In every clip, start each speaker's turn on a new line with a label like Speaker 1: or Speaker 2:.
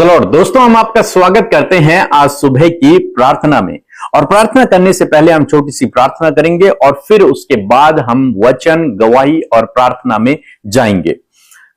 Speaker 1: The Lord. दोस्तों, हम आपका स्वागत करते हैं आज सुबह की प्रार्थना में। और प्रार्थना करने से पहले हम छोटी सी प्रार्थना करेंगे और फिर उसके बाद हम वचन, गवाही और प्रार्थना में जाएंगे।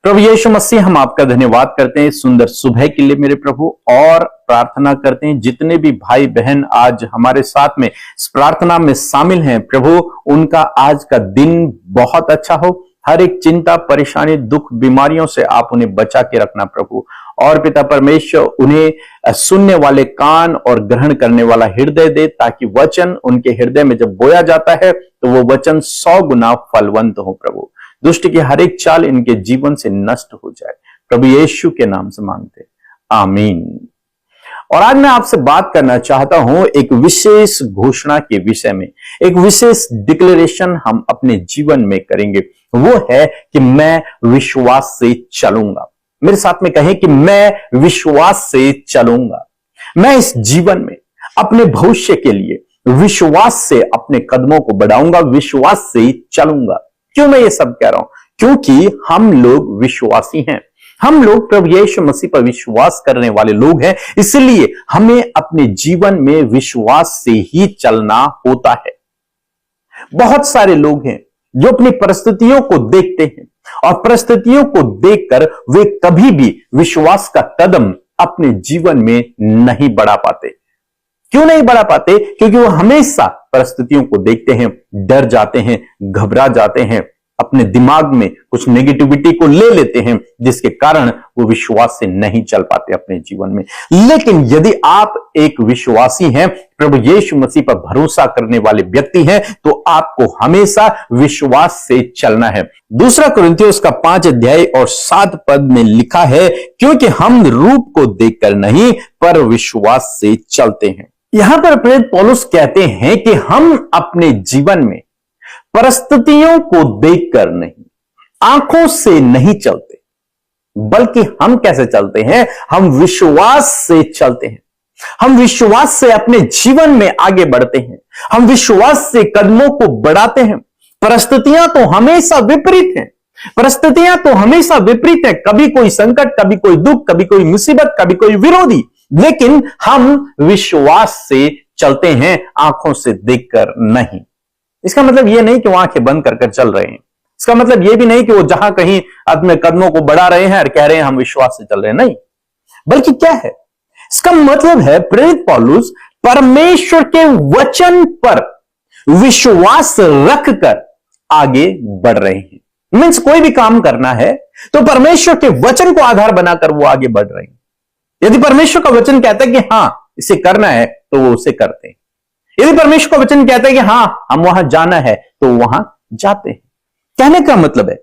Speaker 1: प्रभु यीशु मसीह, हम आपका धन्यवाद करते हैं सुंदर सुबह के लिए मेरे प्रभु, और प्रार्थना करते हैं जितने भी भाई बहन आज हमारे साथ में इस प्रार्थना में शामिल हैं प्रभु, उनका आज का दिन बहुत अच्छा हो। हर एक चिंता, परेशानी, दुख, बीमारियों से आप उन्हें बचा के रखना प्रभु। और पिता परमेश्वर, उन्हें सुनने वाले कान और ग्रहण करने वाला हृदय दे, ताकि वचन उनके हृदय में जब बोया जाता है तो वो वचन 100 गुना फलवंत हो प्रभु। दुष्ट की हर एक चाल इनके जीवन से नष्ट हो जाए, प्रभु यीशु के नाम से मांगते, आमीन। और आज मैं आपसे बात करना चाहता हूं एक विशेष घोषणा के विषय में। एक विशेष डिक्लेरेशन हम अपने जीवन में करेंगे, वो है कि मैं विश्वास से चलूंगा। मेरे साथ में कहें कि मैं विश्वास से चलूंगा। मैं इस जीवन में अपने भविष्य के लिए विश्वास से अपने कदमों को बढ़ाऊंगा, विश्वास से चलूंगा। क्यों मैं ये सब कह रहा हूं? क्योंकि हम लोग विश्वासी हैं, हम लोग प्रभु यीशु मसीह पर विश्वास करने वाले लोग हैं, इसलिए हमें अपने जीवन में विश्वास से ही चलना होता है। बहुत सारे लोग हैं जो अपनी परिस्थितियों को देखते हैं और परिस्थितियों को देखकर वे कभी भी विश्वास का कदम अपने जीवन में नहीं बढ़ा पाते। क्यों नहीं बढ़ा पाते? क्योंकि वो हमेशा परिस्थितियों को देखते हैं, डर जाते हैं, घबरा जाते हैं, अपने दिमाग में कुछ नेगेटिविटी को ले लेते हैं, जिसके कारण वो विश्वास से नहीं चल पाते अपने जीवन में। लेकिन यदि आप एक विश्वासी हैं, प्रभु यीशु मसीह पर भरोसा करने वाले व्यक्ति हैं, तो आपको हमेशा विश्वास से चलना है। दूसरा कुरिन्थियों उसका 5 अध्याय और 7 पद में लिखा है, क्योंकि हम रूप को देखकर नहीं पर विश्वास से चलते हैं। यहां पर प्रेरित पौलुस कहते हैं कि हम अपने जीवन में परिस्थितियों को देखकर नहीं, आंखों से नहीं चलते, बल्कि हम कैसे चलते हैं? हम विश्वास से चलते हैं। हम विश्वास से अपने जीवन में आगे बढ़ते हैं, हम विश्वास से कदमों को बढ़ाते हैं। परिस्थितियां तो हमेशा विपरीत हैं, परिस्थितियां तो हमेशा विपरीत है। कभी कोई संकट, कभी कोई दुख, कभी कोई मुसीबत, कभी कोई विरोधी, लेकिन हम विश्वास से चलते हैं, आंखों से देखकर नहीं। इसका मतलब यह नहीं कि वो आंखें बंद कर चल रहे हैं। इसका मतलब यह भी नहीं कि वो जहां कहीं अपने कदमों को बढ़ा रहे हैं और कह रहे हैं हम विश्वास से चल रहे हैं, नहीं। बल्कि क्या है इसका मतलब? है प्रेरित पौलुस परमेश्वर के वचन पर विश्वास रखकर आगे बढ़ रहे हैं। मीन्स कोई भी काम करना है तो परमेश्वर के वचन को आधार बनाकर वो आगे बढ़ रहे हैं। यदि परमेश्वर का वचन कहता है कि हां इसे करना है, तो वो उसे करते हैं। यदि परमेश्वर का वचन कहता है कि हां हम वहां जाना है, तो वहां जाते हैं। कहने का मतलब है,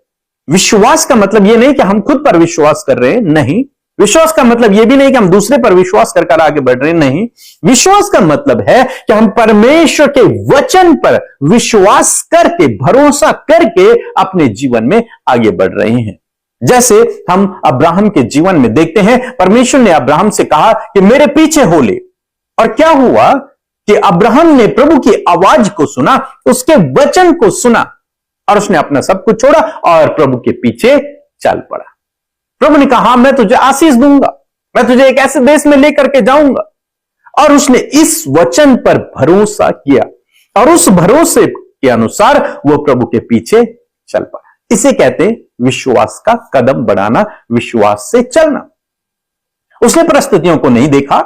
Speaker 1: विश्वास का मतलब यह नहीं कि हम खुद पर विश्वास कर रहे हैं, नहीं। विश्वास का मतलब यह भी नहीं कि हम दूसरे पर विश्वास कर आगे बढ़ रहे हैं, नहीं। विश्वास का मतलब है कि हम परमेश्वर के वचन पर विश्वास करके, भरोसा करके अपने जीवन में आगे बढ़ रहे हैं। जैसे हम अब्राहम के जीवन में देखते हैं, परमेश्वर ने अब्राहम से कहा कि मेरे पीछे हो ले, और क्या हुआ कि अब्राहम ने प्रभु की आवाज को सुना, उसके वचन को सुना, और उसने अपना सब कुछ छोड़ा और प्रभु के पीछे चल पड़ा। प्रभु ने कहा मैं तुझे आशीष दूंगा, मैं तुझे एक ऐसे देश में लेकर के जाऊंगा, और उसने इस वचन पर भरोसा किया और उस भरोसे के अनुसार वो प्रभु के पीछे चल पड़ा। इसे कहते हैं विश्वास का कदम बढ़ाना, विश्वास से चलना। उसने परिस्थितियों को नहीं देखा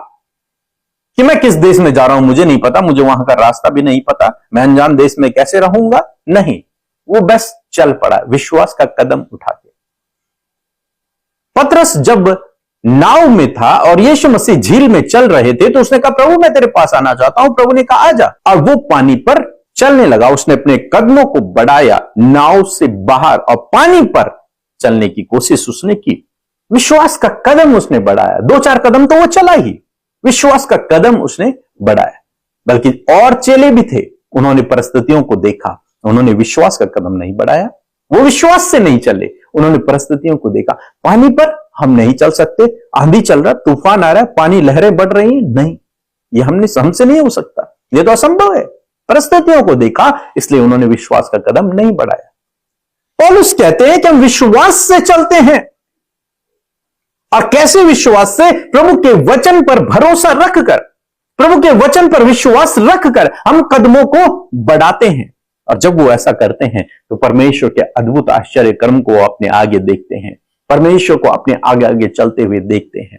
Speaker 1: कि मैं किस देश में जा रहा हूं, मुझे नहीं पता, मुझे वहां का रास्ता भी नहीं पता, मैं अनजान देश में कैसे रहूंगा, नहीं। वो बस चल पड़ा विश्वास का कदम उठा के। पतरस जब नाव में था और यीशु मसीह झील में चल रहे थे, तो उसने कहा प्रभु मैं तेरे पास आना चाहता हूं। प्रभु ने कहा आजा, और वो पानी पर चलने लगा। उसने अपने कदमों को बढ़ाया नाव से बाहर और पानी पर चलने की कोशिश उसने की। विश्वास का कदम उसने बढ़ाया। 2-4 कदम तो वो चला ही, विश्वास का कदम उसने बढ़ाया। बल्कि और चेले भी थे, उन्होंने परिस्थितियों को देखा, उन्होंने विश्वास का कदम नहीं बढ़ाया। वो विश्वास से नहीं चले, उन्होंने परिस्थितियों को देखा। पानी पर हम नहीं चल सकते, आंधी चल रहा, तूफान आ रहा है, पानी लहरें बढ़ रही हैं, नहीं, ये हमसे नहीं हो सकता, ये तो असंभव है। परिस्थितियों को देखा, इसलिए उन्होंने विश्वास का कदम नहीं बढ़ाया। पौलुस कहते हैं कि हम विश्वास से चलते हैं और कैसे विश्वास से? प्रभु के वचन पर भरोसा रखकर, प्रभु के वचन पर विश्वास रखकर हम कदमों को बढ़ाते हैं। और जब वो ऐसा करते हैं तो परमेश्वर के अद्भुत आश्चर्य कर्म को अपने आगे देखते हैं, परमेश्वर को अपने आगे आगे चलते हुए देखते हैं।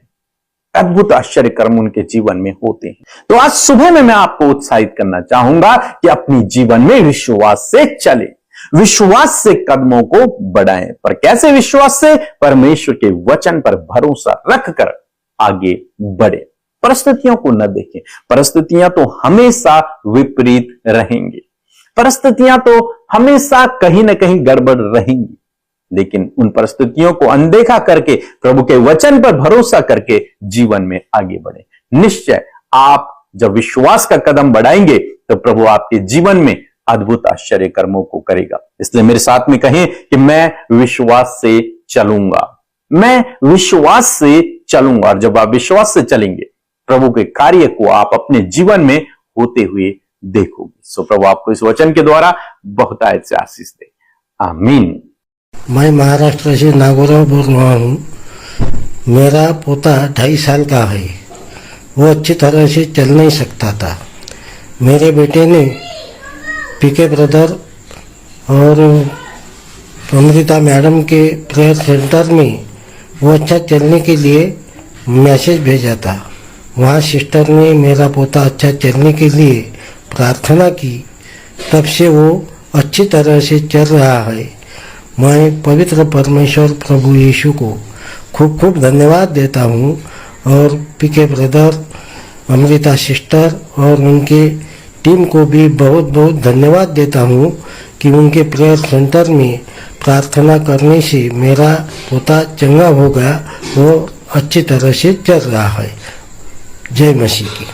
Speaker 1: अद्भुत आश्चर्य कर्म उनके जीवन में होते हैं। तो आज सुबह में मैं आपको उत्साहित करना चाहूंगा कि अपनी जीवन में विश्वास से चले, विश्वास से कदमों को बढ़ाएं। पर कैसे विश्वास से? परमेश्वर के वचन पर भरोसा रखकर आगे बढ़े। परिस्थितियों को न देखें, परिस्थितियां तो हमेशा विपरीत रहेंगी, परिस्थितियां तो हमेशा कहीं ना कहीं गड़बड़ रहेंगी, लेकिन उन परिस्थितियों को अनदेखा करके प्रभु के वचन पर भरोसा करके जीवन में आगे बढ़े। निश्चय आप जब विश्वास का कदम बढ़ाएंगे तो प्रभु आपके जीवन में अद्भुत आश्चर्य कर्मों को करेगा। इसलिए मेरे साथ में कहें कि मैं विश्वास से चलूंगा, मैं विश्वास से चलूंगा। और जब आप विश्वास से चलेंगे प्रभु के कार्य को आप अपने जीवन में होते हुए देखोगे। सो प्रभु आपको इस वचन के द्वारा बहुतायत से आशीष दे। आमीन।
Speaker 2: मैं महाराष्ट्र से नागौरव बोल रहा हूँ। मेरा पोता 2.5 साल का है, वो अच्छी तरह से चल नहीं सकता था। मेरे बेटे ने पीके ब्रदर और अमृता मैडम के प्रेयर सेंटर में वो अच्छा चलने के लिए मैसेज भेजा था। वहाँ सिस्टर ने मेरा पोता अच्छा चलने के लिए प्रार्थना की, तब से वो अच्छी तरह से चल रहा है। मैं पवित्र परमेश्वर प्रभु यीशु को खूब खूब धन्यवाद देता हूँ और पीके ब्रदर, अमृता सिस्टर और उनके टीम को भी बहुत बहुत धन्यवाद देता हूँ कि उनके प्रेयर सेंटर में प्रार्थना करने से मेरा पोता चंगा हो गया, वो अच्छी तरह से चल रहा है। जय मसीह की।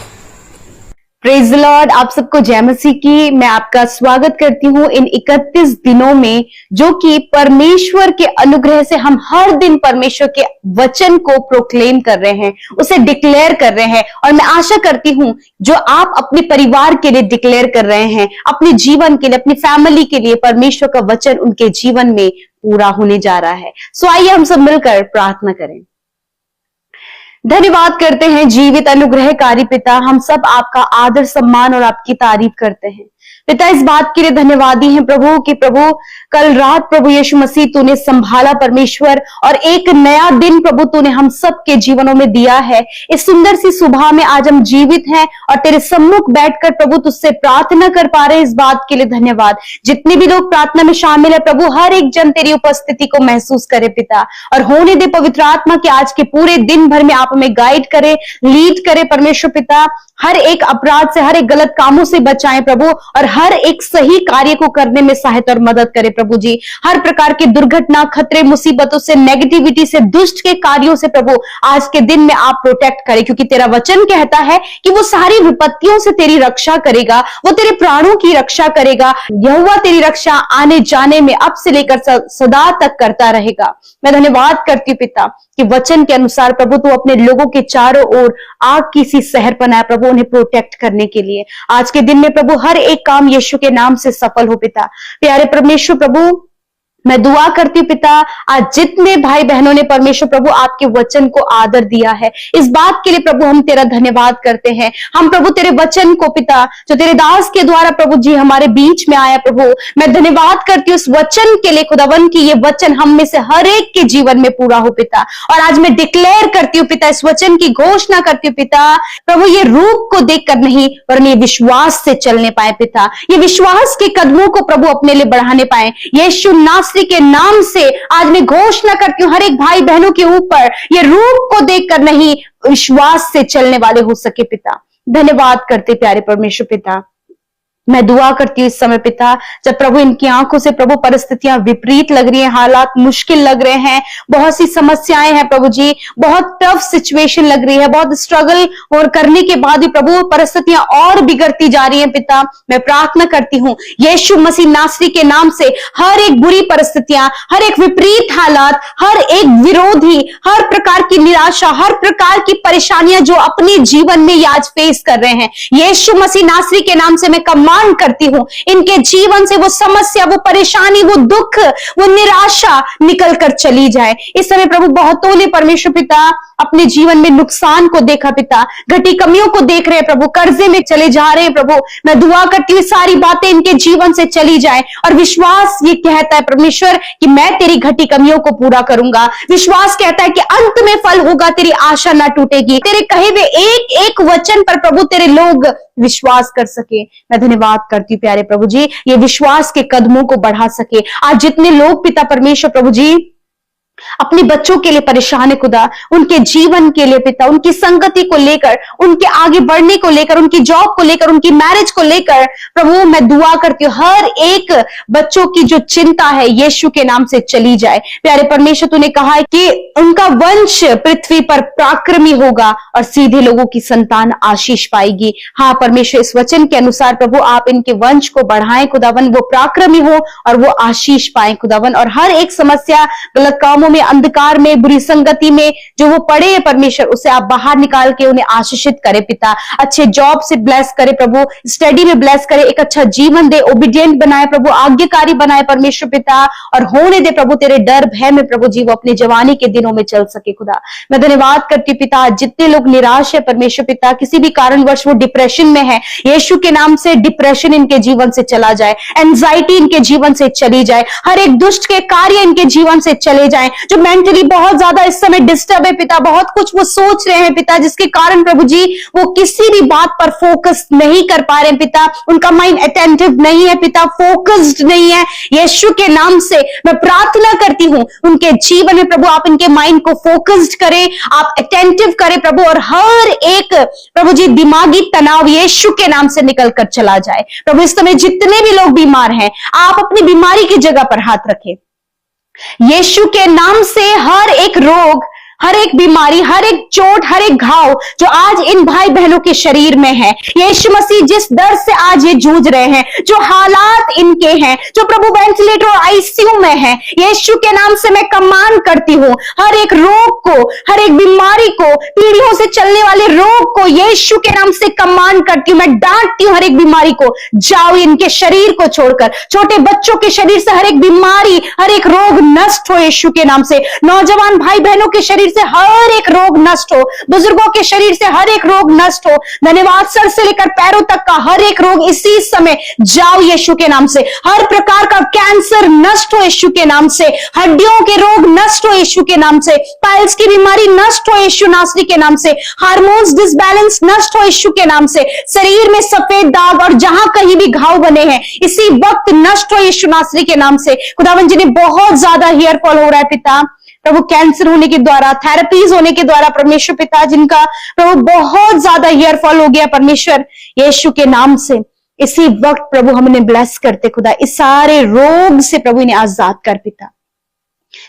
Speaker 3: Praise the Lord. आप सबको जय मसीह की। मैं आपका स्वागत करती हूँ इन 31 दिनों में, जो कि परमेश्वर के अनुग्रह से हम हर दिन परमेश्वर के वचन को प्रोक्लेम कर रहे हैं, उसे डिक्लेयर कर रहे हैं। और मैं आशा करती हूँ जो आप अपने परिवार के लिए डिक्लेयर कर रहे हैं, अपने जीवन के लिए, अपनी फैमिली के लिए, परमेश्वर का वचन उनके जीवन में पूरा होने जा रहा है। सो आइए हम सब मिलकर प्रार्थना करें। धन्यवाद करते हैं जीवित अनुग्रहकारी पिता, हम सब आपका आदर सम्मान और आपकी तारीफ करते हैं पिता। इस बात के लिए धन्यवादी हैं प्रभु कि प्रभु कल रात प्रभु यीशु मसीह तूने संभाला परमेश्वर, और एक नया दिन प्रभु तूने हम सब के जीवनों में दिया है। इस सुंदर सी सुबह में आज हम जीवित हैं और तेरे सम्मुख बैठकर प्रभु तुझसे प्रार्थना कर पा रहे हैं। इस बात के लिए धन्यवाद। जितने भी लोग प्रार्थना में शामिल है प्रभु, हर एक जन तेरी उपस्थिति को महसूस करे पिता, और होने दे पवित्र आत्मा कि आज के पूरे दिन भर में आप हमें गाइड करे, लीड करे परमेश्वर पिता। हर एक अपराध से, हर एक गलत कामों से बचाएं प्रभु, और हर एक सही कार्य को करने में सहायता और मदद करे प्रभु जी। हर प्रकार की दुर्घटना, खतरे, मुसीबतों से, नेगेटिविटी से, दुष्ट के कार्यों से प्रभु आज के दिन में आप प्रोटेक्ट करें, क्योंकि तेरा वचन कहता है कि वो सारी विपत्तियों से तेरी रक्षा करेगा, वो तेरे प्राणों की रक्षा करेगा। यहोवा तेरी रक्षा आने जाने में अब से लेकर सदा तक करता रहेगा। मैं धन्यवाद करती हूँ पिता कि वचन के अनुसार प्रभु तू अपने लोगों के चारों ओर आग की सी शहर बनाया प्रभु, उन्हें प्रोटेक्ट करने के लिए। आज के दिन में प्रभु हर एक काम यीशु के नाम से सफल हो पिता। प्यारे परमेश्वर प्रभु, मैं दुआ करती हूँ पिता, आज जितने भाई बहनों ने परमेश्वर प्रभु आपके वचन को आदर दिया है, इस बात के लिए प्रभु हम तेरा धन्यवाद करते हैं। हम प्रभु तेरे वचन को पिता, जो तेरे दास के द्वारा प्रभु जी हमारे बीच में आया प्रभु, मैं धन्यवाद करती हूँ उस वचन के लिए खुदावन की ये वचन हम में से हर एक के जीवन में पूरा हो पिता। और आज मैं डिक्लेयर करती हूँ पिता, इस वचन की घोषणा करती हूँ पिता प्रभु, ये रूप को देखकर नहीं वरन ये विश्वास से चलने पाए पिता, ये विश्वास के कदमों को प्रभु अपने लिए बढ़ाने पाए। यीशु नासरी के नाम से आज मैं घोषणा करती हूँ हर एक भाई बहनों के ऊपर ये रूप को देखकर नहीं विश्वास से चलने वाले हो सके पिता। धन्यवाद करते प्यारे परमेश्वर पिता। मैं दुआ करती हूँ इस समय पिता, जब प्रभु इनकी आंखों से प्रभु परिस्थितियां विपरीत लग रही हैं, हालात मुश्किल लग रहे हैं, बहुत सी समस्याएं हैं प्रभु जी, बहुत टफ सिचुएशन लग रही है, बहुत स्ट्रगल और करने के बाद भी प्रभु परिस्थितियां और बिगड़ती जा रही हैं पिता। मैं प्रार्थना करती हूँ यीशु मसीह नासरी के नाम से हर एक बुरी परिस्थितियां, हर एक विपरीत हालात, हर एक विरोधी, हर प्रकार की निराशा, हर प्रकार की परेशानियां जो अपने जीवन में आज फेस कर रहे हैं, यीशु मसीह नासरी के नाम से मैं कमांड मांग करती हूँ, इनके जीवन से वो समस्या, वो परेशानी, वो दुख, वो निराशा निकल कर चली जाए। इस समय प्रभु बहुतों ने परमेश्वर पिता अपने जीवन में नुकसान को देखा पिता, घटी कमियों को देख रहे हैं प्रभु, कर्जे में चले जा रहे हैं प्रभु। मैं दुआ करती हूँ सारी बातें इनके जीवन से चली जाए, और विश्वास ये कहता है परमेश्वर कि मैं तेरी घटी कमियों को पूरा करूंगा। विश्वास कहता है कि अंत में फल होगा, तेरी आशा ना टूटेगी। तेरे कहे हुए एक एक वचन पर प्रभु तेरे लोग विश्वास कर सके। मैं धन्यवाद करती हूँ प्यारे प्रभु जी, ये विश्वास के कदमों को बढ़ा सके। आज जितने लोग पिता परमेश्वर प्रभु जी अपने बच्चों के लिए परेशान है खुदा, उनके जीवन के लिए पिता, उनकी संगति को लेकर, उनके आगे बढ़ने को लेकर, उनकी जॉब को लेकर, उनकी मैरिज को लेकर प्रभु मैं दुआ करती हूँ हर एक बच्चों की जो चिंता है यीशु के नाम से चली जाए। प्यारे परमेश्वर तूने कहा है कि उनका वंश पृथ्वी पर पराक्रमी होगा और सीधे लोगों की संतान आशीष पाएगी। हाँ परमेश्वर, इस वचन के अनुसार प्रभु आप इनके वंश को बढ़ाएं खुदावन, वो पराक्रमी हो और वो आशीष पाए खुदावन, और हर एक समस्या, गलत कामों में, अंधकार में, बुरी संगति में जो वो पड़े हैं परमेश्वर, उसे आप बाहर निकाल के उन्हें आशीषित करे पिता। अच्छे जॉब से ब्लेस करे प्रभु, स्टडी में ब्लेस करे, एक अच्छा जीवन दे, ओबीडिएंट बनाए प्रभु, आज्ञाकारी बनाए परमेश्वर पिता, और होने दे प्रभु तेरे डर भय में प्रभु जी वो अपने जवानी के दिनों में चल सके खुदा। मैं धन्यवाद करती पिता, जितने लोग निराश है परमेश्वर पिता, किसी भी कारणवश वो डिप्रेशन में है, यीशु के नाम से डिप्रेशन इनके जीवन से चला जाए, एंजाइटी इनके जीवन से चली जाए, हर एक दुष्ट के कार्य इनके जीवन से चले जाए। जो मेंटली बहुत ज्यादा इस समय डिस्टर्ब है पिता, बहुत कुछ वो सोच रहे हैं पिता, जिसके कारण प्रभु जी वो किसी भी बात पर फोकस नहीं कर पा रहे हैं पिता, उनका माइंड अटेंटिव नहीं है पिता, फोकस्ड नहीं है। यीशु के नाम से मैं प्रार्थना करती हूं उनके जीवन में प्रभु आप इनके माइंड को फोकस्ड करें, आप अटेंटिव करें प्रभु, और हर एक प्रभु जी दिमागी तनाव यीशु के नाम से निकल कर चला जाए। प्रभु इस समय जितने भी लोग बीमार हैं, आप अपनी बीमारी की जगह पर हाथ रखें। यीशु के नाम से हर एक रोग, हर एक बीमारी, हर एक चोट, हर एक घाव जो आज इन भाई बहनों के शरीर में है, यीशु मसीह जिस दर्द से आज ये जूझ रहे हैं, जो हालात इनके हैं, जो प्रभु वेंटिलेटर और आईसीयू में है, यीशु के नाम से मैं कमांड करती हूं हर एक रोग को, हर एक बीमारी को, पीढ़ियों से चलने वाले रोग को यीशु के नाम से कमांड करती हूं। मैं डांटती हूं हर एक बीमारी को, जाओ इनके शरीर को छोड़कर। छोटे बच्चों के शरीर से हर एक बीमारी, हर एक रोग नष्ट हो यीशु के नाम से। नौजवान भाई बहनों के शरीर से हर एक रोग नष्ट हो, बुजुर्गों के शरीर से हर एक रोग नष्ट हो। धन्यवाद, सर से लेकर पैरों तक का हर एक रोग इसी समय जाओ यीशु के नाम से। हर प्रकार का कैंसर नष्ट हो यीशु के नाम से, हड्डियों के रोग नष्ट हो यीशु के नाम से, पाइल्स की बीमारी नष्ट हो यीशु नासरी के नाम से, हार्मोन्स डिसबैलेंस नष्ट हो यीशु के नाम से, शरीर में सफेद दाग और जहां कहीं भी घाव बने हैं इसी वक्त नष्ट हो यीशु नासरी के नाम से। खुदावन जिन्हें बहुत ज्यादा हेयर फॉल हो रहा है पिता, प्रभु कैंसर होने के द्वारा, थेरेपीज होने के द्वारा परमेश्वर पिता जिनका प्रभु बहुत ज्यादा हेयर फॉल हो गया परमेश्वर, यीशु के नाम से इसी वक्त प्रभु हम इन्हें ब्लेस करते खुदा, इस सारे रोग से प्रभु इन्हें आजाद कर पिता।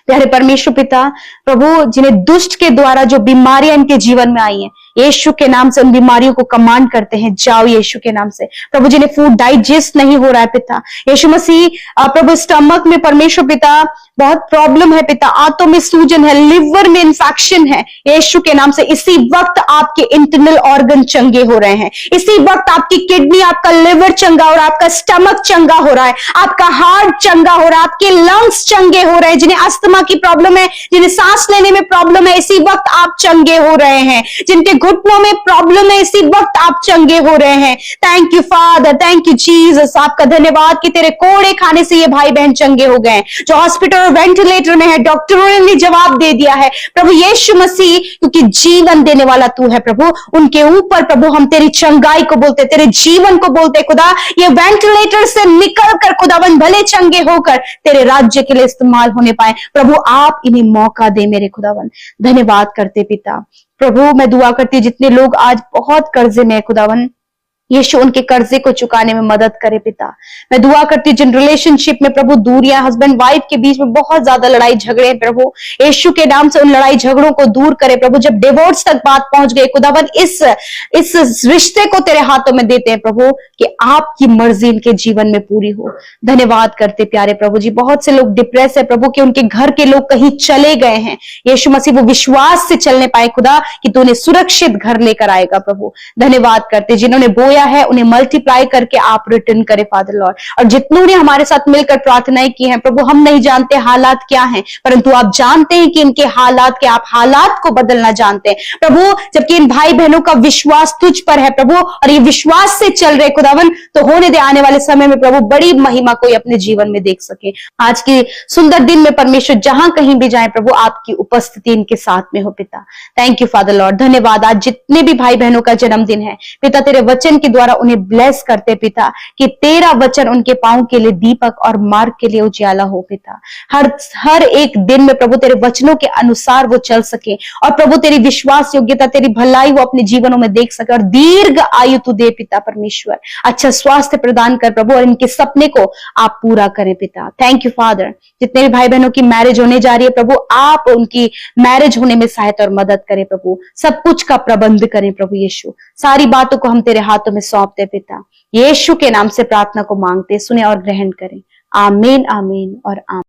Speaker 3: प्यारे परमेश्वर पिता, प्रभु जिन्हें दुष्ट के द्वारा जो बीमारियां इनके जीवन में आई हैं, यीशु के नाम से उन बीमारियों को कमांड करते हैं, जाओ यीशु के नाम से। प्रभु जिन्हें फूड डाइजेस्ट नहीं हो रहा है पिता, यीशु मसीह प्रभु स्टमक में परमेश्वर पिता बहुत प्रॉब्लम है पिता, आंतों में सूजन है, लिवर में इंफेक्शन है, यीशु के नाम से इसी वक्त आपके इंटरनल ऑर्गन चंगे हो रहे हैं, इसी वक्त आपकी किडनी, आपका लिवर चंगा हो रहा है, आपका स्टमक चंगा हो रहा है, आपका हार्ट चंगा हो रहा है, आपके लंग्स चंगे हो रहे हैं। जिन्हें अस्थमा की प्रॉब्लम है, जिन्हें सांस लेने में प्रॉब्लम है, इसी वक्त आप चंगे हो रहे हैं। जिनके घुटनों में प्रॉब्लम है, इसी वक्त आप चंगे हो रहे हैं। Thank you father, thank you Jesus, आपका धन्यवाद कि तेरे कोड़े खाने से ये भाई बहन चंगे हो गए। जो हॉस्पिटल और वेंटिलेटर में है, डॉक्टरों ने भी जवाब दे दिया है प्रभु यीशु मसीह, क्योंकि जीवन देने वाला तू है प्रभु। उनके ऊपर प्रभु हम तेरी चंगाई को बोलते, तेरे जीवन को बोलते खुदा। ये वेंटिलेटर से निकल कर खुदावन भले चंगे होकर तेरे राज्य के लिए इस्तेमाल होने पाए प्रभु, आप इन्हें मौका दे मेरे खुदावन। धन्यवाद करते पिता। प्रभु मैं दुआ करती हूँ जितने लोग आज बहुत कर्जे में है खुदावन, यीशु उनके कर्जे को चुकाने में मदद करे पिता। मैं दुआ करती हूँ जिन रिलेशनशिप में प्रभु दूरियां, हस्बैंड वाइफ के बीच में बहुत ज्यादा लड़ाई झगड़े हैं प्रभु, यीशु के नाम से उन लड़ाई झगड़ों को दूर करे प्रभु। जब डिवोर्स तक बात पहुंच गई खुदावन, इस रिश्ते को तेरे हाथों में देते हैं प्रभु कि आपकी मर्जी इनके जीवन में पूरी हो। धन्यवाद करते प्यारे प्रभु जी। बहुत से लोग डिप्रेस है प्रभु कि उनके घर के लोग कहीं चले गए हैं, यीशु मसीह वो विश्वास से चलने पाए खुदा कि तू उन्हें सुरक्षित घर लेकर आएगा प्रभु। धन्यवाद करते जिन्होंने बोया है उन्हें मल्टीप्लाई करके आप रिटर्न करें फादर लॉर्ड। और जितनों ने हमारे साथ मिलकर प्रार्थनाएं की हैं प्रभु, हम नहीं जानते हालात क्या हैं, परंतु आप जानते हैं कि इनके हालात क्या, आप हालात को बदलना जानते हैं प्रभु। जबकि इन भाई बहनों का विश्वास तुझ पर है प्रभु, और ये विश्वास से चल रहे खुदावन, तो होने दे आने वाले समय में प्रभु बड़ी महिमा कोई अपने जीवन में देख सके। आज के सुंदर दिन में परमेश्वर जहां कहीं भी जाए प्रभु, आपकी उपस्थिति इनके साथ में हो पिता। थैंक यू फादर लॉर्ड, धन्यवाद। आज जितने भी भाई बहनों का जन्मदिन है पिता, तेरे वचन के द्वारा उन्हें ब्लेस करते पिता, कि तेरा वचन उनके पांव के लिए दीपक और मार्ग के लिए उजाला हो पिता। हर एक दिन में प्रभु तेरे वचनों के अनुसार वो चल सके, और प्रभु तेरी विश्वास योग्यता, तेरी भलाई वो अपने जीवनों में देख सके, और दीर्घ आयु तू दे पिता परमेश्वर। अच्छा स्वास्थ्य प्रदान कर प्रभु, और इनके सपने को आप पूरा करें पिता। Thank you father. जितने भी भाई बहनों की मैरिज होने जा रही है प्रभु, आप उनकी मैरिज होने में सहायता और मदद करें प्रभु, सब कुछ का प्रबंध करें प्रभु यीशु। सारी बातों को हम तेरे हाथों में सौंपते पिता, यीशु के नाम से प्रार्थना को मांगते, सुने और ग्रहण करें। आमीन आमीन और आमीन।